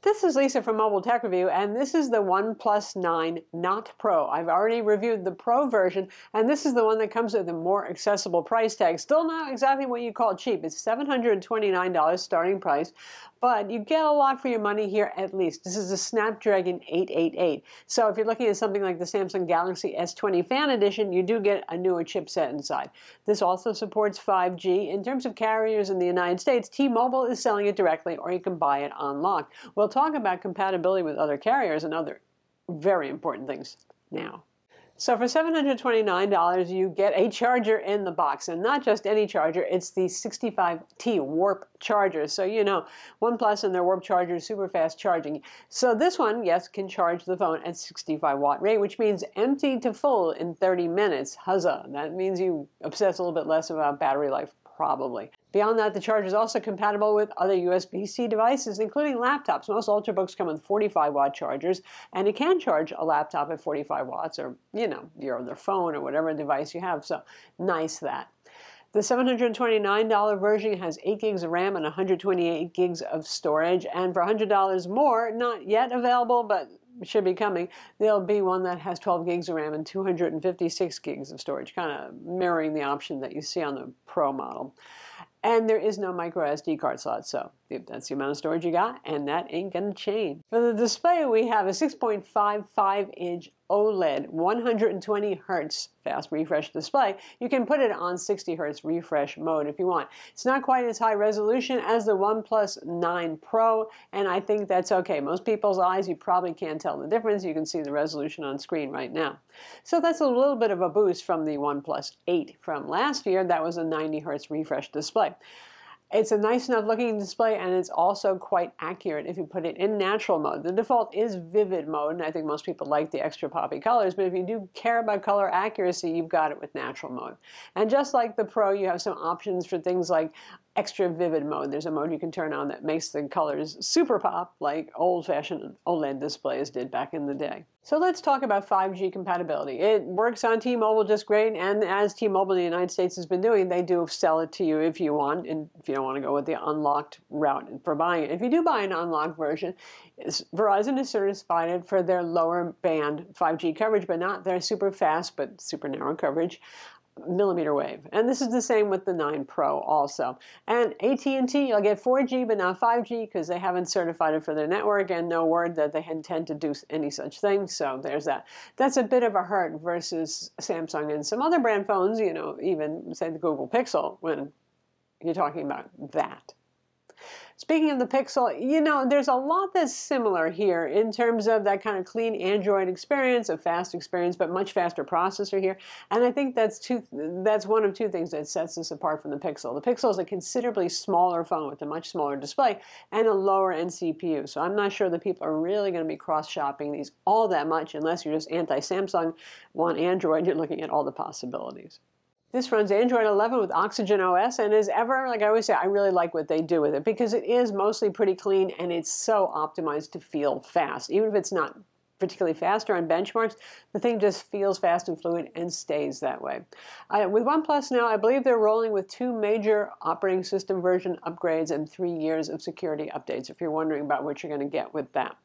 This is Lisa from MobileTechReview, and this is the OnePlus 9 Not Pro. I've already reviewed the Pro version, and this is the one that comes with a more accessible price tag. Still not exactly what you call cheap. It's $729 starting price, but you get a lot for your money here at least. This is the Snapdragon 888. So if you're looking at something like the Samsung Galaxy S20 Fan Edition, you do get a newer chipset inside. This also supports 5G. In terms of carriers in the United States, T-Mobile is selling it directly, or you can buy it on lock. We'll talk about compatibility with other carriers and other very important things now. So for $729, you get a charger in the box, and not just any charger, it's the 65T Warp charger. So you know, OnePlus and their Warp charger is super fast charging. So this one, yes, can charge the phone at 65 watt rate, which means empty to full in 30 minutes. Huzzah! That means you obsess a little bit less about battery life, probably. Beyond that, the charger is also compatible with other USB-C devices, including laptops. Most Ultrabooks come with 45-watt chargers, and it can charge a laptop at 45 watts, or, you know, your other phone or whatever device you have. So, nice that. The $729 version has 8 gigs of RAM and 128 gigs of storage, and for $100 more, not yet available, but should be coming, there'll be one that has 12 gigs of RAM and 256 gigs of storage, kind of mirroring the option that you see on the Pro model. And there is no micro SD card slot, so that's the amount of storage you got, and that ain't gonna change. For the display, we have a 6.55-inch OLED 120 Hz fast refresh display. You can put it on 60 Hz refresh mode if you want. It's not quite as high resolution as the OnePlus 9 Pro, and I think that's okay. Most people's eyes, you probably can't tell the difference. You can see the resolution on screen right now. So that's a little bit of a boost from the OnePlus 8 from last year. That was a 90 Hz refresh display. It's a nice enough looking display, and it's also quite accurate if you put it in natural mode. The default is vivid mode, and I think most people like the extra poppy colors, but if you do care about color accuracy, you've got it with natural mode. And just like the Pro, you have some options for things like extra vivid mode. There's a mode you can turn on that makes the colors super pop, like old-fashioned OLED displays did back in the day. So let's talk about 5G compatibility. It works on T-Mobile just great, and as T-Mobile in the United States has been doing, they do sell it to you if you want, and if you don't want to go with the unlocked route for buying it. If you do buy an unlocked version, Verizon is certified for their lower band 5G coverage, but not their super fast but super narrow coverage, millimeter wave. And this is the same with the 9 Pro also. And AT&T, you'll get 4G but not 5G because they haven't certified it for their network, and no word that they intend to do any such thing. So there's that. That's a bit of a hurt versus Samsung and some other brand phones, you know, even say the Google Pixel, when you're talking about that. Speaking of the Pixel, you know, there's a lot that's similar here in terms of that kind of clean Android experience, a fast experience, but much faster processor here. And I think that's one of two things that sets this apart from the Pixel. The Pixel is a considerably smaller phone with a much smaller display and a lower end CPU. So I'm not sure that people are really going to be cross-shopping these all that much unless you're just anti-Samsung, want Android, you're looking at all the possibilities. This runs Android 11 with Oxygen OS, and as ever, like I always say, I really like what they do with it because it is mostly pretty clean and it's so optimized to feel fast. Even if it's not particularly faster on benchmarks, the thing just feels fast and fluid and stays that way. With OnePlus now, I believe they're rolling with 2 major operating system version upgrades and 3 years of security updates, if you're wondering about what you're going to get with that.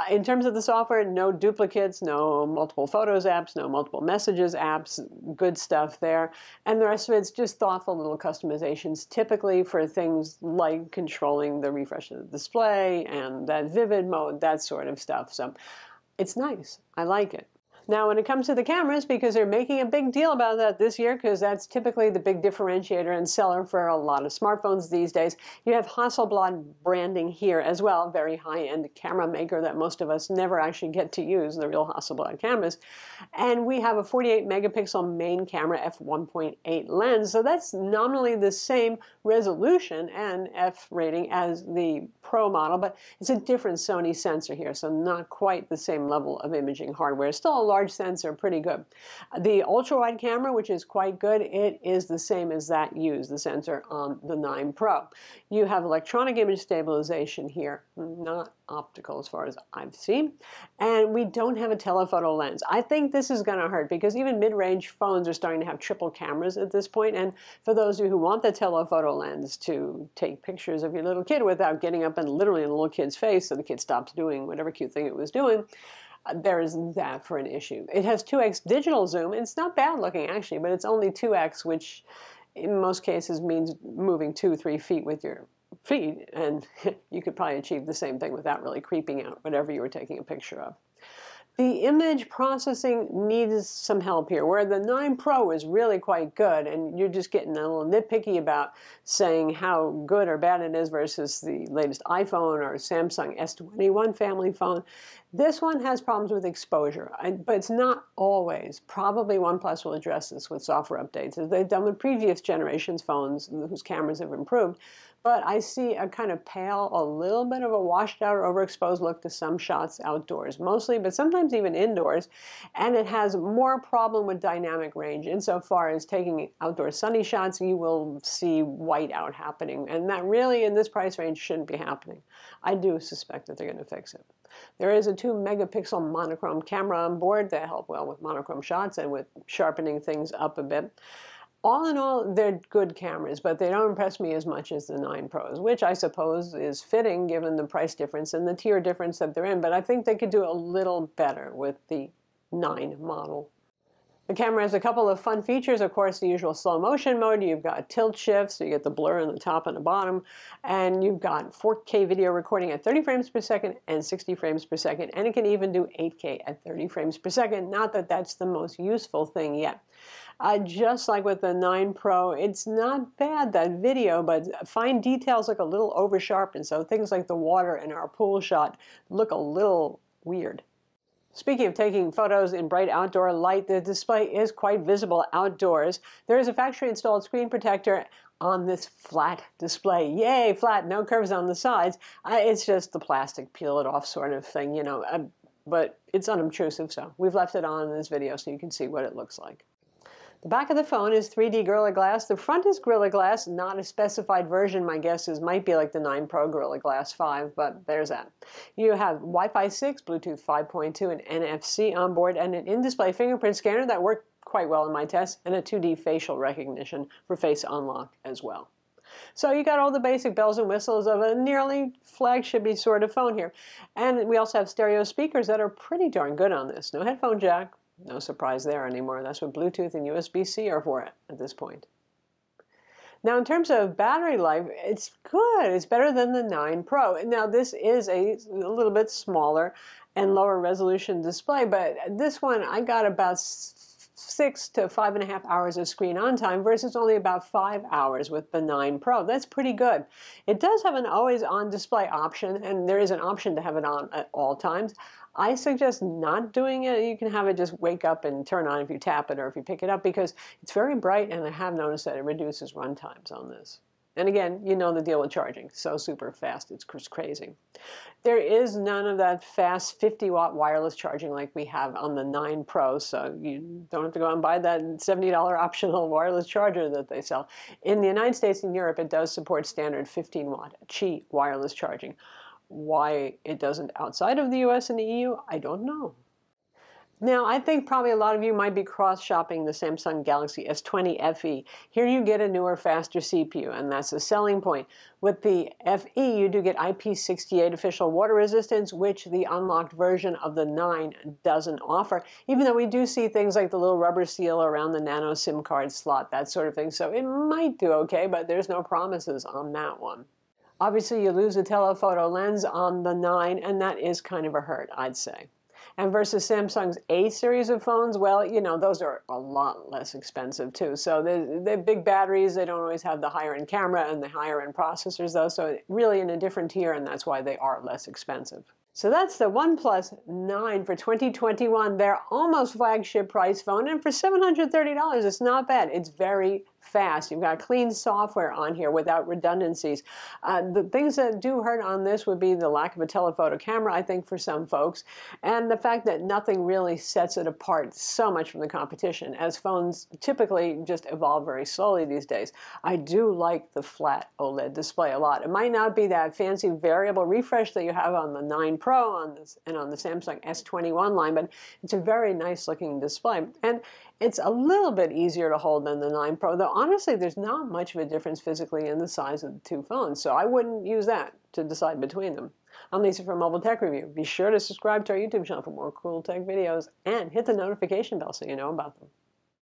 In terms of the software, no duplicates, no multiple photos apps, no multiple messages apps, good stuff there. And the rest of it's just thoughtful little customizations, typically for things like controlling the refresh of the display and that vivid mode, that sort of stuff. So it's nice. I like it. Now, when it comes to the cameras, because they're making a big deal about that this year, because that's typically the big differentiator and seller for a lot of smartphones these days, you have Hasselblad branding here as well, very high-end camera maker that most of us never actually get to use, the real Hasselblad cameras. And we have a 48-megapixel main camera f1.8 lens, so that's nominally the same resolution and f rating as the Pro model, but it's a different Sony sensor here, so not quite the same level of imaging hardware. It's still a large large sensor, pretty good. The ultra-wide camera, which is quite good, it is the same as that used, the sensor on the 9 Pro. You have electronic image stabilization here, not optical as far as I've seen. And we don't have a telephoto lens. I think this is going to hurt because even mid-range phones are starting to have triple cameras at this point. And for those of you who want the telephoto lens to take pictures of your little kid without getting up and literally in the little kid's face so the kid stops doing whatever cute thing it was doing, there is that for an issue. It has 2x digital zoom. It's not bad looking actually, but it's only 2x, which in most cases means moving 2-3 feet with your feet, and you could probably achieve the same thing without really creeping out whatever you were taking a picture of. The image processing needs some help here, where the 9 Pro is really quite good, and you're just getting a little nitpicky about saying how good or bad it is versus the latest iPhone or Samsung S21 family phone. This one has problems with exposure, but it's not always. Probably OnePlus will address this with software updates, as they've done with previous generations phones whose cameras have improved. But I see a kind of pale, a little bit of a washed out or overexposed look to some shots outdoors, mostly, but sometimes even indoors. And it has more problem with dynamic range. Insofar as taking outdoor sunny shots, you will see whiteout happening. And that really, in this price range, shouldn't be happening. I do suspect that they're going to fix it. There is a 2 megapixel monochrome camera on board that help well with monochrome shots and with sharpening things up a bit. All in all, they're good cameras, but they don't impress me as much as the 9 Pros, which I suppose is fitting given the price difference and the tier difference that they're in, but I think they could do a little better with the 9 model. The camera has a couple of fun features. Of course, the usual slow motion mode. You've got tilt shift, so you get the blur on the top and the bottom. And you've got 4K video recording at 30 frames per second and 60 frames per second. And it can even do 8K at 30 frames per second. Not that that's the most useful thing yet. Just like with the 9 Pro, it's not bad, that video, but fine details look a little over-sharpened. So things like the water in our pool shot look a little weird. Speaking of taking photos in bright outdoor light, the display is quite visible outdoors. There is a factory-installed screen protector on this flat display. Yay, flat, no curves on the sides. It's just the plastic, peel it off sort of thing, you know, but it's unobtrusive, so we've left it on in this video so you can see what it looks like. The back of the phone is 3D Gorilla Glass. The front is Gorilla Glass, not a specified version. My guess is might be like the 9 Pro Gorilla Glass 5, but there's that. You have Wi-Fi 6, Bluetooth 5.2, and NFC on board, and an in-display fingerprint scanner that worked quite well in my tests, and a 2D facial recognition for face unlock as well. So you got all the basic bells and whistles of a nearly flagship-y sort of phone here. And we also have stereo speakers that are pretty darn good on this. No headphone jack. No surprise there anymore. That's what Bluetooth and USB-C are for at this point. Now, in terms of battery life, it's good. It's better than the 9 Pro. Now, this is a little bit smaller and lower resolution display, but this one I got about 6 to 5.5 hours of screen on time versus only about 5 hours with the 9 Pro. That's pretty good. It does have an always on display option, and there is an option to have it on at all times. I suggest not doing it. You can have it just wake up and turn on if you tap it or if you pick it up, because it's very bright, and I have noticed that it reduces run times on this. And again, you know the deal with charging. So super fast, it's crazy. There is none of that fast 50-watt wireless charging like we have on the 9 Pro, so you don't have to go out and buy that $70 optional wireless charger that they sell. In the United States and Europe, it does support standard 15-watt Qi wireless charging. Why it doesn't outside of the US and the EU, I don't know. Now, I think probably a lot of you might be cross-shopping the Samsung Galaxy S20 FE. Here you get a newer, faster CPU, and that's a selling point. With the FE, you do get IP68 official water resistance, which the unlocked version of the 9 doesn't offer, even though we do see things like the little rubber seal around the nano SIM card slot, that sort of thing. So it might do okay, but there's no promises on that one. Obviously, you lose a telephoto lens on the 9, and that is kind of a hurt, I'd say. And versus Samsung's A series of phones, well, you know, those are a lot less expensive too. So they're big batteries. They don't always have the higher-end camera and the higher-end processors, though. So really in a different tier, and that's why they are less expensive. So that's the OnePlus 9 for 2021. Their almost flagship price phone, and for $730, it's not bad. It's very, fast. You've got clean software on here without redundancies. The things that do hurt on this would be the lack of a telephoto camera, I think, for some folks, and the fact that nothing really sets it apart so much from the competition, as phones typically just evolve very slowly these days. I do like the flat OLED display a lot. It might not be that fancy variable refresh that you have on the 9 Pro and on the Samsung S21 line, but it's a very nice looking display. And it's a little bit easier to hold than the 9 Pro, though honestly there's not much of a difference physically in the size of the two phones, so I wouldn't use that to decide between them. I'm Lisa from Mobile Tech Review. Be sure to subscribe to our YouTube channel for more cool tech videos and hit the notification bell so you know about them.